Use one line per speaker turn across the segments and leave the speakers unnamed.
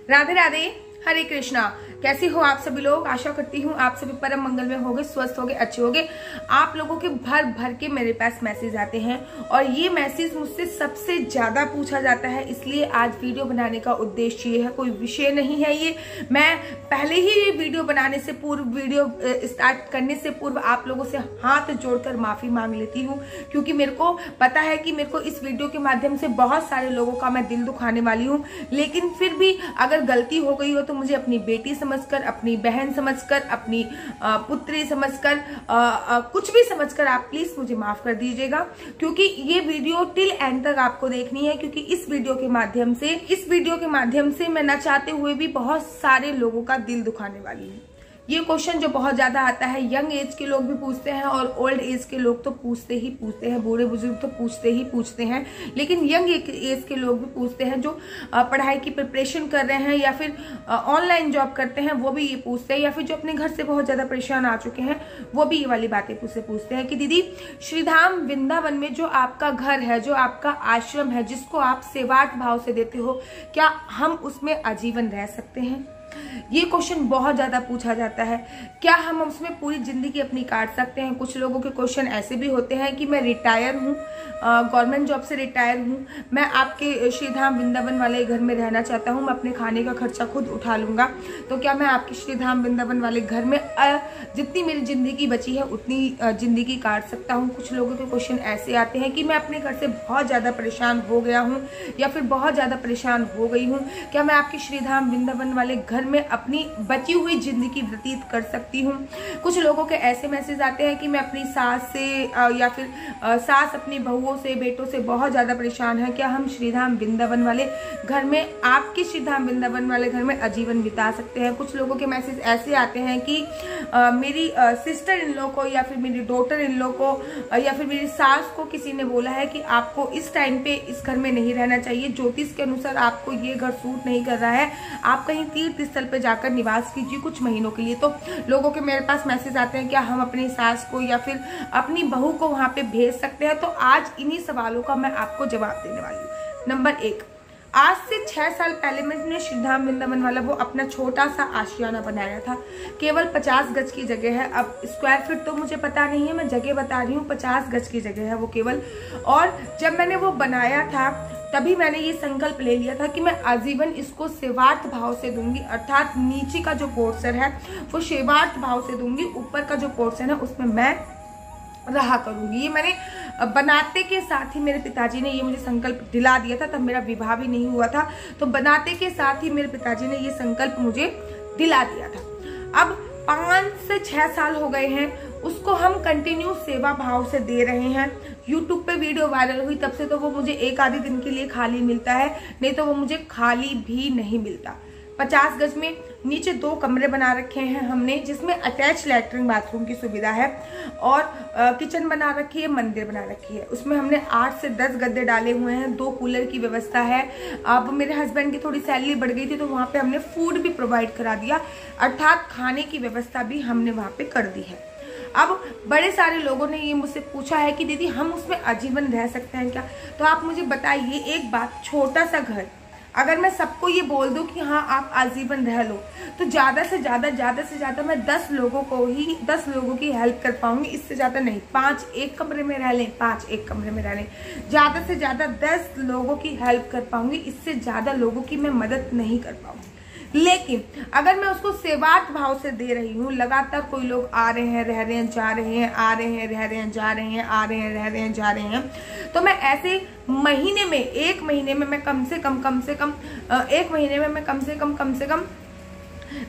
राधे राधे, हरे कृष्णा। कैसे हो आप सभी लोग? आशा करती हूँ आप सभी परम मंगल में होंगे, स्वस्थ होंगे, अच्छे होंगे। आप लोगों के भर भर के मेरे पास मैसेज आते हैं और ये मैसेज मुझसे सबसे ज्यादा पूछा जाता है, इसलिए आज वीडियो बनाने का उद्देश्य ये है। कोई विषय नहीं है ये। मैं पहले ही वीडियो बनाने से पूर्व, वीडियो स्टार्ट करने से पूर्व आप लोगों से हाथ जोड़कर माफी मांग लेती हूँ, क्योंकि मेरे को पता है कि मेरे को इस वीडियो के माध्यम से बहुत सारे लोगों का मैं दिल दुखाने वाली हूँ। लेकिन फिर भी अगर गलती हो गई हो तो मुझे अपनी बेटी समझकर, अपनी बहन समझकर, अपनी पुत्री समझकर, कुछ भी समझकर आप प्लीज मुझे माफ कर दीजिएगा, क्योंकि ये वीडियो टिल एंड तक आपको देखनी है। क्योंकि इस वीडियो के माध्यम से मैं न चाहते हुए भी बहुत सारे लोगों का दिल दुखाने वाली हूँ। ये क्वेश्चन जो बहुत ज्यादा आता है, यंग एज के लोग भी पूछते हैं और ओल्ड एज के लोग तो पूछते ही पूछते हैं, बूढ़े बुजुर्ग तो पूछते हैं, लेकिन यंग एज के लोग भी पूछते हैं, जो पढ़ाई की प्रिपरेशन कर रहे हैं या फिर ऑनलाइन जॉब करते हैं वो भी ये पूछते हैं, या फिर जो अपने घर से बहुत ज्यादा परेशान आ चुके हैं वो भी ये वाली बातें पूछते हैं कि दीदी श्रीधाम वृंदावन में जो आपका घर है, जो आपका आश्रम है, जिसको आप सेवार्थ भाव से देते हो, क्या हम उसमें आजीवन रह सकते हैं? ये क्वेश्चन बहुत ज्यादा पूछा जाता है। क्या हम उसमें पूरी जिंदगी अपनी काट सकते हैं? कुछ लोगों के क्वेश्चन ऐसे भी होते हैं कि मैं रिटायर हूँ, गवर्नमेंट जॉब से रिटायर हूँ, मैं आपके श्रीधाम वृंदावन वाले घर में रहना चाहता हूँ, मैं अपने खाने का खर्चा खुद उठा लूंगा, तो क्या मैं आपके श्रीधाम वृंदावन वाले घर में जितनी मेरी जिंदगी बची है उतनी जिंदगी काट सकता हूँ? कुछ लोगों के क्वेश्चन ऐसे आते हैं कि मैं अपने घर से बहुत ज्यादा परेशान हो गया हूँ या फिर बहुत ज्यादा परेशान हो गई हूँ, क्या मैं आपके श्रीधाम वृंदावन वाले घर में अपनी बची हुई जिंदगी व्यतीत कर सकती हूँ? कुछ लोगों के ऐसे मैसेज आते हैं कि मैं अपनी सास से या फिर सास अपनी बहुओं से, बेटों से बहुत ज्यादा परेशान है, क्या हम श्रीधाम वृंदावन वाले घर में, आपके श्रीधाम वृंदावन वाले घर में आजीवन बिता सकते हैं? कुछ लोगों के मैसेज ऐसे आते हैं कि मेरी सिस्टर इन लो को या फिर मेरी डॉटर इन लो को या फिर मेरी सास को किसी ने बोला है कि आपको इस टाइम पे इस घर में नहीं रहना चाहिए, ज्योतिष के अनुसार आपको ये घर सूट नहीं कर रहा है, आप कहीं तीर्थ स्थल पे जाकर निवास कीजिए कुछ महीनों के लिए। तो लोगों के मेरे पास मैसेज आते हैं क्या हम अपनी सास को या फिर अपनी बहू को वहां पे भेज सकते हैं? तो आज इन्हीं सवालों का मैं आपको जवाब देने वाली हूँ। नंबर 1, आज से 6 साल पहले मैंने श्रीधाम वृंदावन वाला वो अपना छोटा सा आशियाना बनाया था। केवल 50 गज की जगह है। अब स्क्वायर फीट तो मुझे पता नहीं है, मैं जगह बता रही हूँ, 50 गज की जगह है वो केवल। और जब मैंने वो बनाया था तभी मैंने ये संकल्प ले लिया था कि मैं आजीवन इसको सेवार्थ भाव से दूंगी, अर्थात नीचे का जो पोर्शन है वो सेवार्थ भाव से दूंगी, ऊपर का जो पोर्शन है उसमें मैं रहा करूंगी। ये मैंने बनाते के साथ ही मेरे पिताजी ने ये मुझे संकल्प दिला दिया था, तब मेरा विवाह भी नहीं हुआ था, तो बनाते के साथ ही मेरे पिताजी ने ये संकल्प मुझे दिला दिया था। अब 5 से 6 साल हो गए हैं, उसको हम कंटिन्यू सेवा भाव से दे रहे हैं। YouTube पे वीडियो वायरल हुई तब से तो वो मुझे एक आधे दिन के लिए खाली मिलता है, नहीं तो वो मुझे खाली भी नहीं मिलता। 50 गज में नीचे 2 कमरे बना रखे हैं हमने, जिसमें अटैच लैट्रिन बाथरूम की सुविधा है और किचन बना रखी है, मंदिर बना रखी है। उसमें हमने 8 से 10 गद्दे डाले हुए हैं, 2 कूलर की व्यवस्था है। अब मेरे हस्बैंड की थोड़ी सैलरी बढ़ गई थी तो वहां पे हमने फूड भी प्रोवाइड करा दिया, अर्थात खाने की व्यवस्था भी हमने वहां पे कर दी है। अब बड़े सारे लोगों ने ये मुझसे पूछा है कि दीदी हम उसमें आजीवन रह सकते हैं क्या? तो आप मुझे बताइए एक बात, छोटा सा घर, अगर मैं सबको ये बोल दूं कि हाँ आप आजीवन रह लो, तो ज्यादा से ज्यादा मैं 10 लोगों की हेल्प कर पाऊंगी, इससे ज्यादा नहीं। 5 एक कमरे में रह लें, 5 एक कमरे में रह लें, ज्यादा से ज्यादा 10 लोगों की हेल्प कर पाऊंगी, इससे ज्यादा लोगों की मैं मदद नहीं कर पाऊंगी। लेकिन अगर मैं उसको सेवार्थ भाव से दे रही हूँ, लगातार कोई लोग आ रहे हैं, रह रहे हैं, जा रहे हैं, आ रहे हैं, रह रहे हैं, जा रहे हैं, आ रहे हैं, रह रहे हैं, जा रहे हैं, तो मैं ऐसे महीने में, एक महीने में मैं कम से कम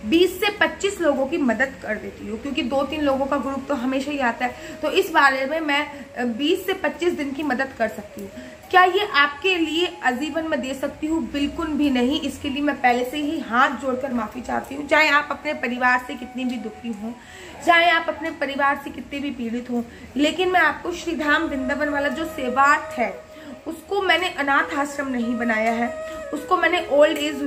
20 से 25 लोगों की मदद कर देती हूँ, क्योंकि 2-3 लोगों का ग्रुप तो हमेशा ही आता है। तो इस बारे में मैं 20 से 25 दिन की मदद कर सकती हूँ। क्या ये आपके लिए आजीवन में दे सकती हूँ? बिल्कुल भी नहीं। इसके लिए मैं पहले से ही हाथ जोड़कर माफी चाहती हूँ। चाहे आप अपने परिवार से कितनी भी दुखी हों, चाहे आप अपने परिवार से कितने भी पीड़ित हों, लेकिन मैं आपको श्रीधाम वृंदावन वाला जो सेवार्थ है उसको मैंने अनाथ आश्रम नहीं बनाया है, उसको मैंने ओल्ड एज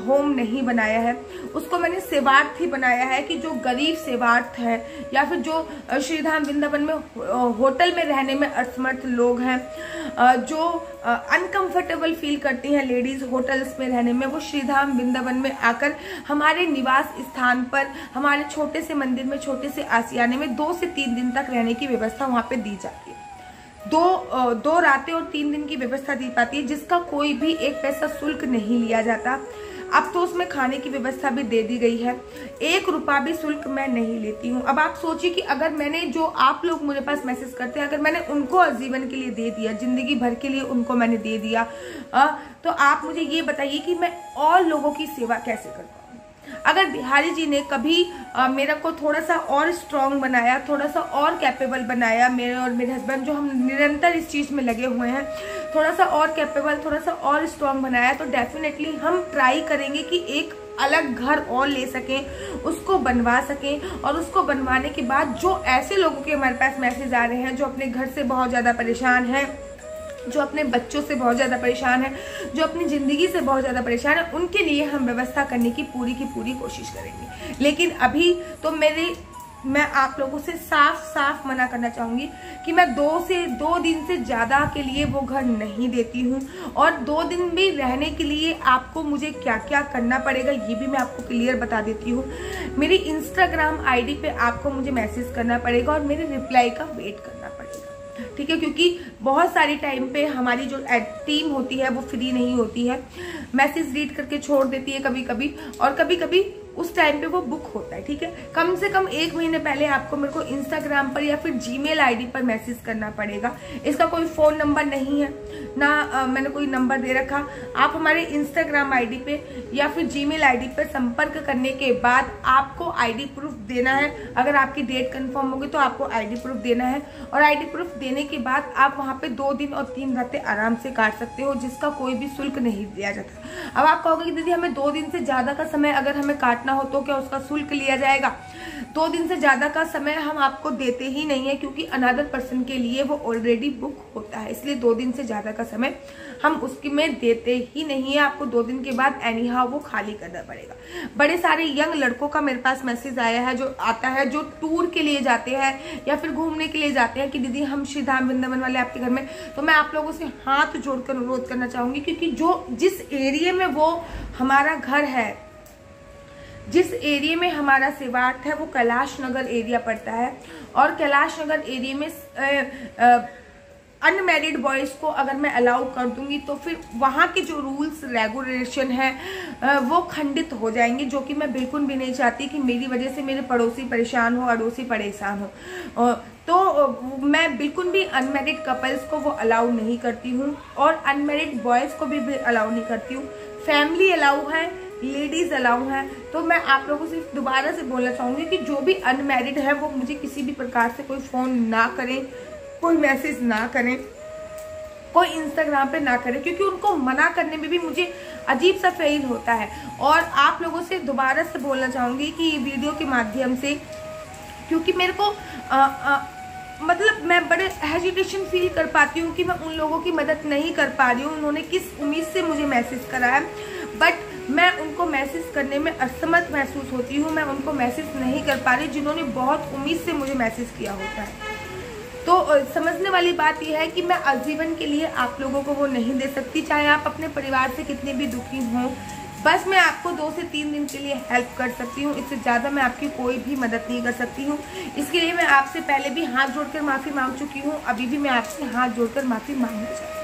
होम नहीं बनाया है, उसको मैंने सेवार्थ ही बनाया है कि जो गरीब सेवार्थ है या फिर जो श्रीधाम वृंदावन में होटल में रहने में असमर्थ लोग हैं, जो अनकंफर्टेबल फील करती हैं लेडीज होटल्स में रहने में, वो श्रीधाम वृंदावन में आकर हमारे निवास स्थान पर हमारे छोटे से मंदिर में छोटे से आसियाने में 2 से 3 दिन तक रहने की व्यवस्था वहां पे दी जाती है। दो रातें और 3 दिन की व्यवस्था दी पाती है, जिसका कोई भी एक पैसा शुल्क नहीं लिया जाता। अब तो उसमें खाने की व्यवस्था भी दे दी गई है, 1 रुपया भी शुल्क मैं नहीं लेती हूँ। अब आप सोचिए कि अगर मैंने, जो आप लोग मुझे पास मैसेज करते हैं, अगर मैंने उनको आजीवन के लिए दे दिया, जिंदगी भर के लिए उनको मैंने दे दिया, तो आप मुझे ये बताइए कि मैं और लोगों की सेवा कैसे कर पाऊँ। अगर बिहारी जी ने कभी मेरा को थोड़ा सा और स्ट्रांग बनाया, थोड़ा सा और कैपेबल बनाया, मेरे और मेरे हस्बैंड जो हम निरंतर इस चीज़ में लगे हुए हैं, थोड़ा सा और कैपेबल, थोड़ा सा और स्ट्रांग बनाया, तो डेफिनेटली हम ट्राई करेंगे कि एक अलग घर और ले सकें, उसको बनवा सकें। और उसको बनवाने के बाद जो ऐसे लोगों के हमारे पास मैसेज आ रहे हैं जो अपने घर से बहुत ज़्यादा परेशान हैं, जो अपने बच्चों से बहुत ज़्यादा परेशान है, जो अपनी ज़िंदगी से बहुत ज़्यादा परेशान है, उनके लिए हम व्यवस्था करने की पूरी कोशिश करेंगे। लेकिन अभी तो मैं आप लोगों से साफ मना करना चाहूँगी कि मैं 2 दिन से ज़्यादा के लिए वो घर नहीं देती हूँ। और 2 दिन भी रहने के लिए आपको मुझे क्या क्या करना पड़ेगा ये भी मैं आपको क्लियर बता देती हूँ। मेरी इंस्टाग्राम आईडी पे आपको मुझे मैसेज करना पड़ेगा और मेरे रिप्लाई का वेट करना पड़ेगा, ठीक है, क्योंकि बहुत सारी टाइम पे हमारी जो टीम होती है वो फ्री नहीं होती है, मैसेज रीड करके छोड़ देती है कभी कभी, और कभी कभी उस टाइम पे वो बुक होता है, ठीक है। कम से कम 1 महीने पहले आपको मेरे को इंस्टाग्राम पर या फिर जीमेल आईडी पर मैसेज करना पड़ेगा। इसका कोई फोन नंबर नहीं है ना, मैंने कोई नंबर दे रखा। आप हमारे इंस्टाग्राम आईडी पे या फिर जीमेल आईडी पर संपर्क करने के बाद आपको आईडी प्रूफ देना है। अगर आपकी डेट कंफर्म होगी तो आपको आईडी प्रूफ देना है, और आईडी प्रूफ देने के बाद आप वहाँ पे 2 दिन और 3 रातें आराम से काट सकते हो, जिसका कोई भी शुल्क नहीं दिया जाता। अब आप कहोगे कि दीदी हमें 2 दिन से ज्यादा का समय अगर हमें काटना हो तो क्या उसका शुल्क लिया जाएगा? 2 दिन से ज्यादा का समय हम आपको देते ही नहीं है, क्योंकि अनदर पर्सन के लिए वो ऑलरेडी बुक होता है, इसलिए 2 दिन से ज्यादा का समय हम उसके में देते ही नहीं है। आपको 2 दिन के बाद एनी हाउ वो खाली करना पड़ेगा। बड़े सारे यंग लड़कों का मेरे पास मैसेज आया है, जो आता है, जो टूर के लिए जाते हैं या फिर घूमने के लिए जाते हैं कि दीदी हम श्रीधाम वृंदावन वाले आपके घर में। तो मैं आप लोगों से हाथ जोड़कर अनुरोध करना चाहूंगी, क्योंकि जिस एरिया में वो हमारा घर है, जिस एरिया में हमारा सेवार्थ है, वो कैलाश नगर एरिया पड़ता है। और कैलाश नगर एरिया में अनमैरिड बॉयज को अगर मैं अलाउ कर दूंगी तो फिर वहाँ के जो रूल्स रेगुलेशन है वो खंडित हो जाएंगे, जो कि मैं बिल्कुल भी नहीं चाहती कि मेरी वजह से मेरे पड़ोसी परेशान हो, अड़ोसी परेशान हो। तो मैं बिल्कुल भी अनमैरिड कपल्स को वो अलाउ नहीं करती हूँ, और अनमैरिड बॉयज को भी अलाउ नहीं करती हूँ। फैमिली अलाउ है, लेडीज अलाउ है। तो मैं आप लोगों से दोबारा से बोलना चाहूंगी कि जो भी अनमैरिड है वो मुझे किसी भी प्रकार से कोई फोन ना करें, कोई मैसेज ना करें, कोई इंस्टाग्राम पे ना करें, क्योंकि उनको मना करने में भी मुझे अजीब सा फील होता है। और आप लोगों से दोबारा से बोलना चाहूंगी कि वीडियो के माध्यम से, क्योंकि मेरे को मतलब मैं बड़े हेजिटेशन फील कर पाती हूँ कि मैं उन लोगों की मदद नहीं कर पा रही हूँ, उन्होंने किस उम्मीद से मुझे मैसेज करा है, बट मैं उनको मैसेज करने में असमर्थ महसूस होती हूँ। मैं उनको मैसेज नहीं कर पा रही जिन्होंने बहुत उम्मीद से मुझे मैसेज किया होता है। तो समझने वाली बात यह है कि मैं आजीवन के लिए आप लोगों को वो नहीं दे सकती, चाहे आप अपने परिवार से कितने भी दुखी हों। बस मैं आपको 2 से 3 दिन के लिए हेल्प कर सकती हूँ, इससे ज़्यादा मैं आपकी कोई भी मदद नहीं कर सकती हूँ। इसके लिए मैं आपसे पहले भी हाथ जोड़कर माफ़ी मांग चुकी हूँ, अभी भी मैं आपसे हाथ जोड़कर माफ़ी मांगना चाहती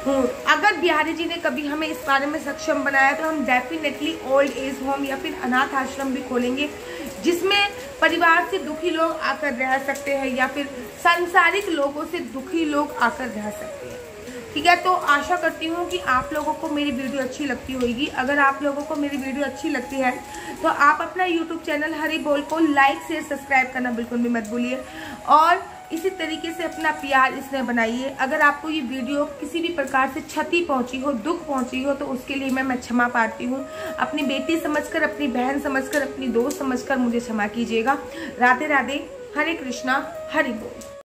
हूँ। अगर बिहारी जी ने कभी हमें इस बारे में सक्षम बनाया तो हम डेफिनेटली ओल्ड एज होम या फिर अनाथ आश्रम भी खोलेंगे, जिसमें परिवार से दुखी लोग आकर रह सकते हैं या फिर सांसारिक लोगों से दुखी लोग आकर रह सकते हैं। ठीक है, तो आशा करती हूँ कि आप लोगों को मेरी वीडियो अच्छी लगती होगी। अगर आप लोगों को मेरी वीडियो अच्छी लगती है तो आप अपना यूट्यूब चैनल हरी बोल को लाइक शेयर सब्सक्राइब करना बिल्कुल भी मत भूलिए, और इसी तरीके से अपना प्यार इसमें बनाइए। अगर आपको ये वीडियो किसी भी प्रकार से क्षति पहुंची हो, दुख पहुंची हो, तो उसके लिए मैं क्षमा पाती हूँ। अपनी बेटी समझकर, अपनी बहन समझकर, अपनी दोस्त समझकर मुझे क्षमा कीजिएगा। राधे राधे, हरे कृष्णा, हरि बोल।